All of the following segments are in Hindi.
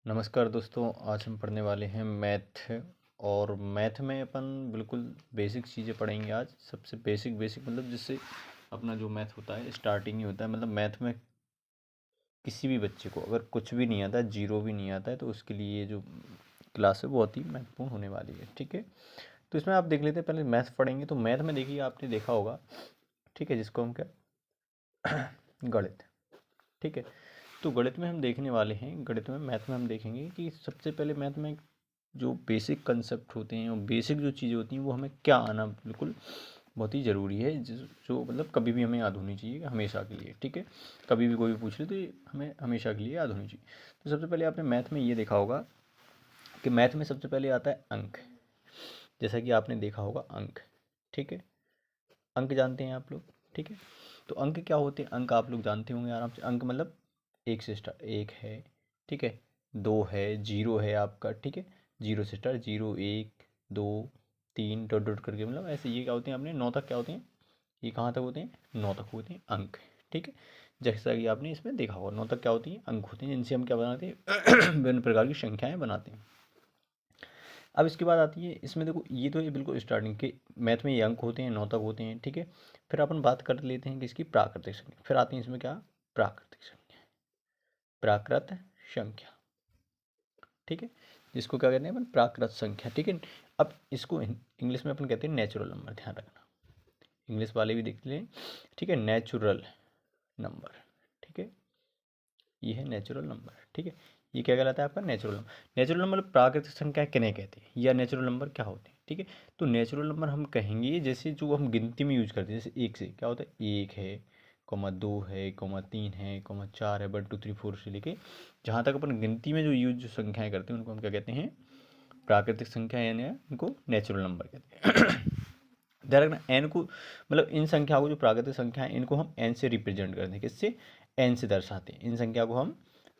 नमस्कार दोस्तों, आज हम पढ़ने वाले हैं मैथ। और मैथ में अपन बिल्कुल बेसिक चीज़ें पढ़ेंगे आज। सबसे बेसिक मतलब जिससे अपना जो मैथ होता है स्टार्टिंग ही होता है। मतलब मैथ में किसी भी बच्चे को अगर कुछ भी नहीं आता, जीरो भी नहीं आता है, तो उसके लिए ये जो क्लास है बहुत ही महत्वपूर्ण होने वाली है। ठीक है, तो इसमें आप देख लेते हैं। पहले मैथ पढ़ेंगे तो मैथ में देखिए, आपने देखा होगा, ठीक है, जिसको हम क्या गणित। ठीक है, तो गणित में हम देखने वाले हैं, गणित में मैथ में हम देखेंगे कि सबसे पहले मैथ में जो बेसिक कंसेप्ट होते हैं और बेसिक जो चीज़ें होती हैं वो हमें क्या आना बिल्कुल बहुत ही ज़रूरी है, जो मतलब कभी भी हमें याद होनी चाहिए, हमेशा के लिए। ठीक है, कभी भी कोई भी पूछ ले तो ये हमें हमेशा के लिए याद होनी चाहिए। तो सबसे पहले आपने मैथ में ये देखा होगा कि मैथ में सबसे पहले आता है अंक। जैसा कि आपने देखा होगा अंक। ठीक है, अंक जानते हैं आप लोग। ठीक है, तो अंक क्या होते हैं? अंक आप लोग जानते होंगे आराम से। अंक मतलब एक से स्टार्ट, एक है, ठीक है, दो है, जीरो है आपका, ठीक है, जीरो से स्टार्ट, जीरो, एक, दो, तीन, डॉट डॉट करके, मतलब ऐसे ये क्या होते हैं अपने 9 तक क्या होते हैं, ये कहाँ तक होते हैं? 9 तक होते हैं अंक। ठीक है, जैसा कि आपने इसमें देखा होगा 9 तक क्या होती हैं? अंक होते हैं, जिनसे हम क्या बनाते हैं विभिन्न प्रकार की संख्याएं बनाते हैं। अब इसके बाद आती है, इसमें देखो ये तो ये बिल्कुल स्टार्टिंग के मैथ में ये अंक होते हैं, 9 तक होते हैं। ठीक है, फिर अपन बात कर लेते हैं कि इसकी प्राकृतिक संख्या, फिर आती है इसमें क्या? प्राकृतिक संख्या, प्राकृत संख्या। ठीक है, जिसको क्या कहते हैं अपन? प्राकृत संख्या। ठीक है, अब इसको इंग्लिश में अपन कहते हैं नेचुरल नंबर, ध्यान रखना, इंग्लिश वाले भी देख लें। ठीक है, नेचुरल नंबर। ठीक है, ये है नेचुरल नंबर। ठीक है, ये क्या कहलाता है आपका? Natural number. नेचुरल नंबर प्राकृतिक संख्या किन्हें कहते हैं, या नेचुरल नंबर क्या होते हैं? ठीक है, तो नेचुरल नंबर हम कहेंगे जैसे जो हम गिनती में यूज करते हैं, जैसे एक से क्या होता है? एक है, कोमा दो है, कोमा तीन है, कोमा चार है, 1 2 3 4 से लेके जहाँ तक अपन गिनती में जो यूज जो संख्याएं करते हैं उनको हम क्या कहते हैं? प्राकृतिक संख्या, यानी इनको नेचुरल नंबर कहते हैं। ध्यान रखना, एन को मतलब इन संख्याओं को, जो प्राकृतिक संख्या है, इनको हम एन से रिप्रेजेंट करते हैं। किससे? एन से दर्शाते हैं। इन संख्या को हम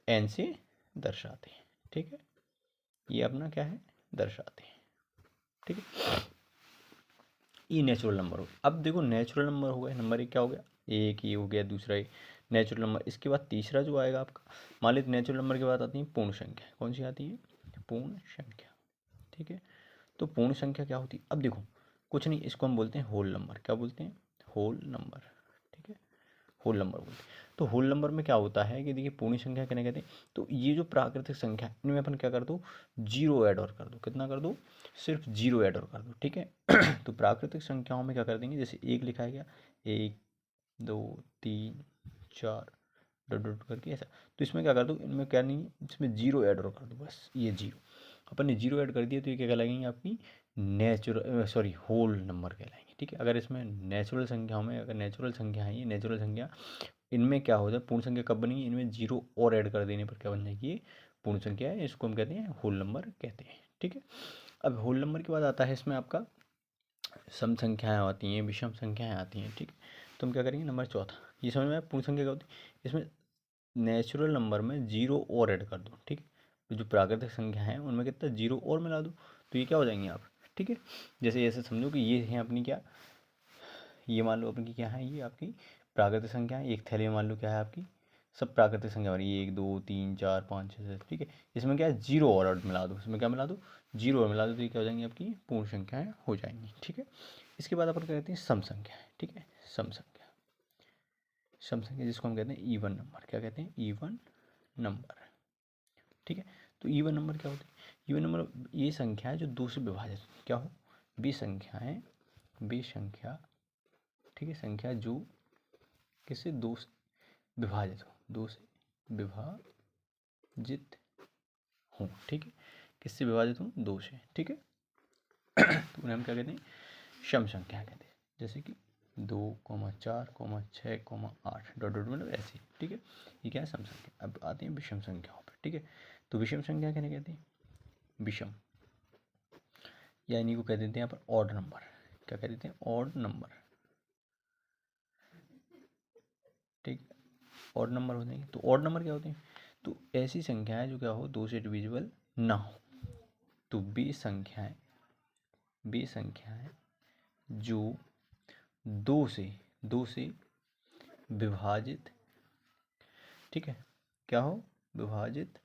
एन से दर्शाते हैं। ठीक है, ये अपना क्या है? दर्शाते हैं। ठीक है, ये नेचुरल नंबर हो। अब देखो, नेचुरल नंबर हो गए, नंबर एक क्या हो गया? एक, ये हो गया दूसरा ही नेचुरल नंबर। इसके बाद तीसरा जो आएगा आपका, मान लीजिए नेचुरल नंबर के बाद आती है पूर्ण संख्या। कौन सी आती है? पूर्ण संख्या। ठीक है, तो पूर्ण संख्या क्या होती है? अब देखो, कुछ नहीं, इसको हम बोलते हैं होल नंबर। क्या बोलते हैं? Whole number. ठीक है, होल नंबर बोलते हैं। तो होल नंबर में क्या होता है कि देखिए, पूर्ण संख्या किन्हें कहते हैं? तो ये जो प्राकृतिक संख्या है, इनमें अपन क्या कर दो? जीरो ऐड और कर दो। कितना कर दो? सिर्फ जीरो ऐड और कर दो। ठीक है, तो प्राकृतिक संख्याओं में क्या कर देंगे? जैसे एक लिखा है, क्या? एक, दो, तीन, चार, डॉट डॉट करके ऐसा। तो इसमें क्या कर दो? इनमें क्या नहीं, इसमें जीरो ऐड और कर दो, बस ये जीरो। अपन ने जीरो ऐड कर दिया तो ये क्या कहलाएंगे? आपकी नेचुरल, सॉरी, होल नंबर कहलाएंगे। ठीक है, अगर इसमें नेचुरल संख्याओं में, अगर नेचुरल संख्या है, ये नेचुरल संख्या, इनमें क्या हो जाए? पूर्ण संख्या कब बनेगी? इनमें जीरो और ऐड कर देने पर क्या बन जाएगी? ये पूर्ण संख्या है, इसको हम कहते हैं होल नंबर कहते हैं। ठीक है, अब होल नंबर के बाद आता है इसमें आपका सम संख्याएं आती हैं, विषम संख्याएं आती हैं। ठीक है, तो हम क्या करेंगे? नंबर चौथा, ये समझ में आया? पूर्ण संख्या क्या होती है? इसमें नेचुरल नंबर में जीरो और ऐड कर दो। ठीक है, तो जो प्राकृतिक संख्या है उनमें कितना जीरो और मिला दो, तो ये क्या हो जाएंगे आप? ठीक है, जैसे ऐसे समझो कि ये है अपनी क्या, ये मान लो अपनी क्या है, ये आपकी प्राकृतिक संख्या है। एक थैले में मान लो क्या है आपकी? सब प्राकृतिक संख्या वाली, एक, दो, तीन, चार, पाँच, छः, सात। ठीक है, इसमें क्या है? जीरो और मिला दो। इसमें क्या मिला दो? जीरो और मिला दो, तो ये क्या हो जाएंगी? आपकी पूर्ण संख्याएं हो जाएंगी। ठीक है, इसके बाद अपन क्या कहते हैं? सम संख्या है। ठीक है, सम संख्या, सम संख्या जिसको हम कहते हैं इवन नंबर। क्या कहते हैं? Even number. ठीक है, तो इवन नंबर क्या होते हैं? इवन नंबर ये संख्या है जो दो से विभाजित क्या हो? बे संख्याएं, बे संख्या। ठीक है, संख्या जो किससे? दो से विभाजित हो, दो से विभाजित हो। ठीक है, किससे विभाजित हो? दो से। ठीक है, तो उन्हें हम क्या कहते हैं? सम संख्या कहते हैं। जैसे कि 2, 4, 6, 8 डॉट डॉट, मतलब ऐसे। ठीक है, ये क्या है? सम संख्या। अब आते हैं विषम संख्याओं पर। ठीक है, तो विषम संख्या कहने कहते हैं? विषम, या इन्हीं को कह देते हैं यहाँ पर ऑड नंबर। क्या कह देते हैं? Odd number. ठीक, ऑड नंबर होते हैं। तो ऑड नंबर क्या होते हैं? तो ऐसी संख्याएं जो क्या हो? दो से डिविजिबल ना हो। तो बे संख्याएं जो दो से विभाजित, ठीक है, क्या हो? विभाजित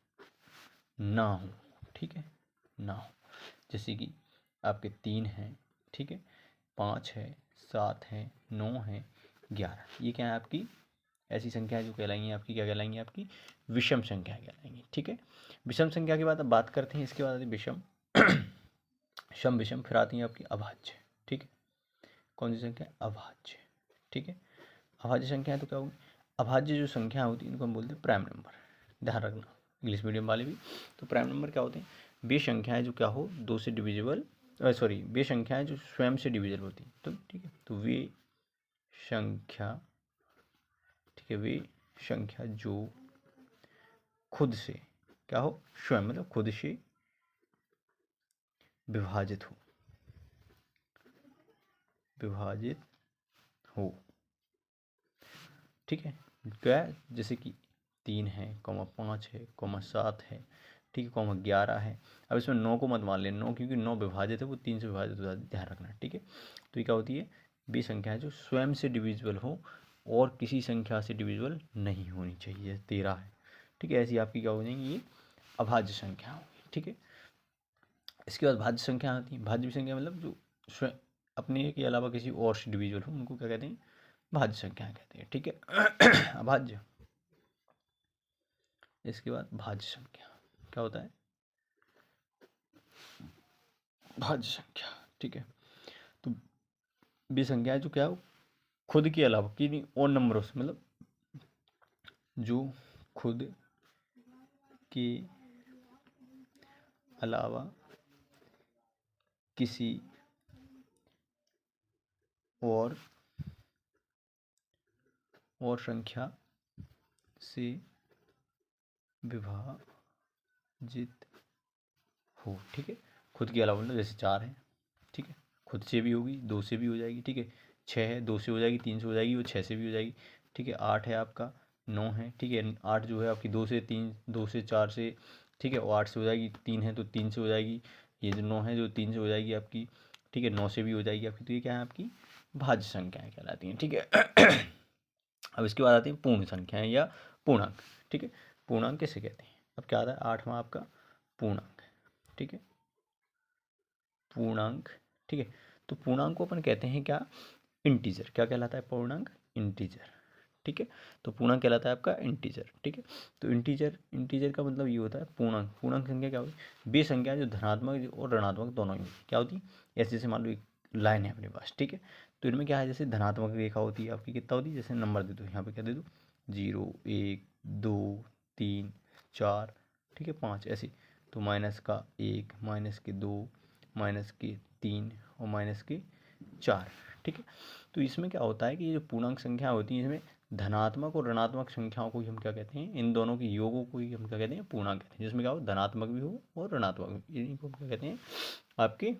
ना हो, ठीक है, ना हो। जैसे कि आपके 3 हैं, ठीक है, 5 है, 7 है, 9 है, 11, ये क्या है आपकी ऐसी संख्या जो कहलाएंगी आपकी, क्या कहलाएंगी आपकी विषम संख्या कहलाएंगी, ठीक है। विषम संख्या की बात अब बात करते हैं। इसके बाद आती है विषम, सम विषम, फिर आती है आपकी अभाज्य, ठीक है। कौन सी संख्या? अभाज्य, ठीक है। अभाज्य संख्या है तो क्या होगी? अभाज्य जो संख्या होती है इनको हम बोलते हैं प्राइम नंबर, ध्यान रखना इंग्लिश मीडियम वाले भी। तो प्राइम नंबर क्या होते हैं? वे संख्याएं जो क्या हो 2 से डिविजिबल, सॉरी वे संख्याएं जो स्वयं से डिविजिबल होती हैं, तो ठीक है, तो वे संख्या, ठीक है, वे संख्या जो खुद से क्या हो, स्वयं मतलब खुद से विभाजित हो, विभाजित हो, ठीक है। क्या है? जैसे कि 3 है, 5 है, 7 है, ठीक है, 11 है। अब इसमें 9 को मत मान लें, 9 क्योंकि 9 विभाजित है, वो 3 से विभाजित हो जाती है, ध्यान रखना, ठीक है। तो ये क्या होती है? वे संख्या है जो स्वयं से डिविजिबल हो और किसी संख्या से डिविजिबल नहीं होनी चाहिए। 13 है, ठीक है, ऐसी आपकी क्या हो जाएंगी? ये अभाज्य संख्या होगी, ठीक है। इसके बाद भाज्य संख्या आती है। भाज्य संख्या मतलब जो स्वयं अपने के अलावा किसी और से डिविजिबल हो, उनको क्या कहते हैं? भाज्य संख्या कहते हैं, ठीक है। अभाज्य। इसके बाद भाज्य संख्या क्या होता है? भाज्य संख्या, ठीक है। तो वे संख्या है जो क्या हो खुद के अलावा किन्हीं और नंबरों से, मतलब जो खुद के अलावा किसी और संख्या से विभाजित हो, ठीक है। खुद के अलावा मतलब जैसे 4 है, ठीक है, खुद से भी होगी, 2 से भी हो जाएगी, ठीक है। 6 है, 2 से हो जाएगी, 3 से हो जाएगी, वो 6 से भी हो जाएगी, ठीक है। 8 है आपका, 9 है, ठीक है। 8 जो है आपकी 2 से 3, 2 से 4 से, ठीक है, और 8 से हो जाएगी। 3 है तो 3 से हो जाएगी। ये जो 9 है जो 3 से हो जाएगी आपकी, ठीक है, 9 से भी हो जाएगी आपकी। तो ये क्या है आपकी भाज्य संख्याएं कहलाती हैं, ठीक है। अब इसके बाद आती है पूर्ण संख्याएं या पूर्णांक, ठीक है। पूर्णांक किसे कहते हैं? अब क्या आता है 8वां आपका पूर्णांक, ठीक है, पूर्णांक, ठीक है। तो पूर्णांक को अपन कहते हैं क्या? इंटीजर। क्या कहलाता है पूर्णांक? इंटीजर, ठीक है। तो पूर्णांक कहलाता है आपका इंटीजर, ठीक है। तो इंटीजर, इंटीजर का मतलब ये होता है पूर्णांक। पूर्णांक संख्या क्या होती है? वे संख्या जो धनात्मक और ऋणात्मक दोनों ही क्या होती है? ऐसे जैसे मान लो एक लाइन है अपने पास, ठीक है। तो इनमें क्या है, जैसे धनात्मक रेखा होती है आपकी कितना होती है, जैसे नंबर दे दो, यहाँ पे क्या दे दो 0, 1, 2, 3, 4, ठीक है, 5 ऐसे। तो माइनस का 1, माइनस के 2, माइनस के 3 और माइनस के 4, ठीक है। तो इसमें क्या होता है कि ये जो पूर्णांक संख्या होती है इसमें धनात्मक और ऋणात्मक संख्याओं को ही हम क्या कहते हैं? इन दोनों के योगों को ही हम क्या कहते हैं? पूर्णांक कहते हैं। जिसमें क्या हो धनात्मक भी हो और ऋणात्मक भी, इनको हम क्या कहते हैं? आपके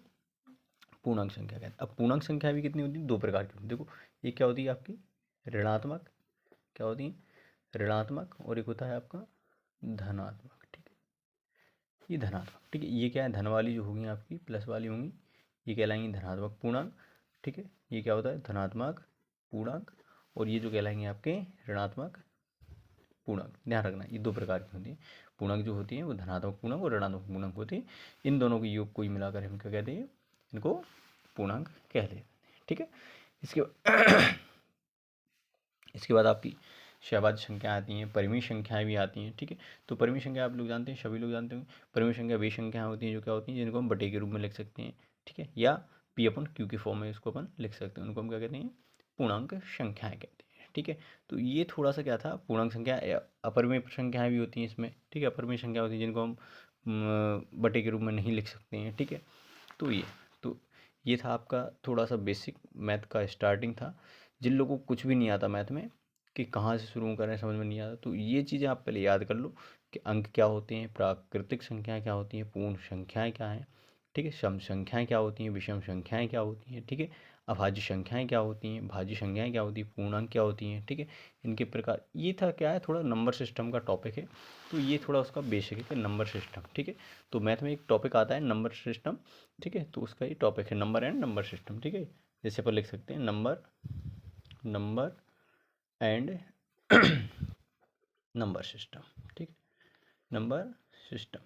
पूर्णांक संख्या कहते हैं। अब पूर्णांक संख्या भी कितनी होती है? 2 प्रकार की होती है। देखो एक क्या होती है आपकी ऋणात्मक, क्या होती है ऋणात्मक, और एक होता है आपका धनात्मक, ठीक है। ये धनात्मक, ठीक है, ये क्या है धन वाली जो होंगी आपकी प्लस वाली होंगी, ये कहलाएंगी धनात्मक पूर्णांक, ठीक है। ये क्या होता है धनात्मक पूर्णांक, और ये जो कहलाएंगे आपके ऋणात्मक पूर्णांक। ध्यान रखना ये 2 प्रकार की होती है। पूर्णांक जो होती है वो धनात्मक पूर्णांक और ऋणात्मक पूर्णांक होती है। इन दोनों के योग को ही मिलाकर हम क्या कहते हैं? इनको पूर्णांक कहते हैं, ठीक है। इसके इसके बाद आपकी सहभाज्य संख्या आती हैं, परिमेय संख्याएं भी आती हैं, ठीक है। तो परिमेय संख्या आप लोग जानते हैं, सभी लोग जानते होंगे। परिमेय संख्या वे संख्याएं होती हैं जो क्या होती हैं? जिनको हम बटे के रूप में लिख सकते हैं, ठीक है, या P/Q के फॉर्म में इसको अपन लिख सकते हैं। उनको हम क्या कहते हैं? पूर्णांक संख्याएं कहते हैं, ठीक है। तो ये थोड़ा सा क्या था, पूर्णांक संख्या अपरिमेय संख्याएं भी होती हैं इसमें, ठीक है। अपरिमेय संख्या होती है जिनको हम बटे के रूप में नहीं लिख सकते हैं, ठीक है। तो ये था आपका थोड़ा सा बेसिक मैथ का स्टार्टिंग था। जिन लोगों को कुछ भी नहीं आता मैथ में कि कहाँ से शुरू करें समझ में नहीं आता, तो ये चीज़ें आप पहले याद कर लो कि अंक क्या होते हैं, प्राकृतिक संख्याएं क्या होती हैं, पूर्ण संख्याएं क्या हैं, ठीक है, सम संख्याएं क्या होती हैं, विषम संख्याएं क्या होती हैं, ठीक है, अभाज्य संख्याएं क्या होती हैं, भाज्य संख्याएं क्या होती हैं, पूर्णांक क्या होती हैं, ठीक है, इनके प्रकार। ये था क्या है थोड़ा नंबर सिस्टम का टॉपिक है, तो ये थोड़ा उसका बेसिक है कि नंबर सिस्टम, ठीक है। तो मैथ में एक टॉपिक आता है नंबर सिस्टम, ठीक है, तो उसका ये टॉपिक है नंबर एंड नंबर सिस्टम, ठीक है। जैसे अपन लिख सकते हैं नंबर एंड नंबर सिस्टम, ठीक है, नंबर सिस्टम,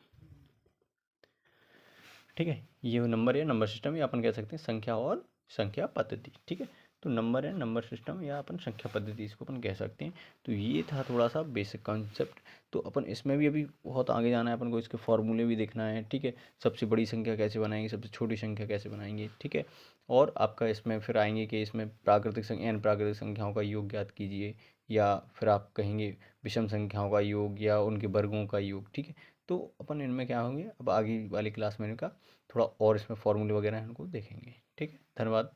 ठीक है। ये नंबर या नंबर सिस्टम या अपन कह सकते हैं संख्या और संख्या पद्धति। ठीक है, तो नंबर है नंबर सिस्टम या अपन संख्या पद्धति इसको अपन कह सकते हैं। तो ये था थोड़ा सा बेसिक कॉन्सेप्ट। तो अपन इसमें भी अभी बहुत आगे जाना है, अपन को इसके फॉर्मूले भी देखना है। ठीक है, सबसे बड़ी संख्या कैसे बनाएंगे, सबसे छोटी संख्या कैसे बनाएंगे। ठीक है, और आपका इसमें फिर आएंगे कि इसमें प्राकृतिक संख्या n प्राकृतिक संख्याओं का योग ज्ञात कीजिए, या फिर आप कहेंगे विषम संख्याओं का योग या उनके वर्गों का योग। ठीक है, तो अपन इनमें क्या होंगे अब आगे वाली क्लास में इनका थोड़ा और इसमें फॉर्मूले वगैरह इनको देखेंगे। ठीक है, धन्यवाद।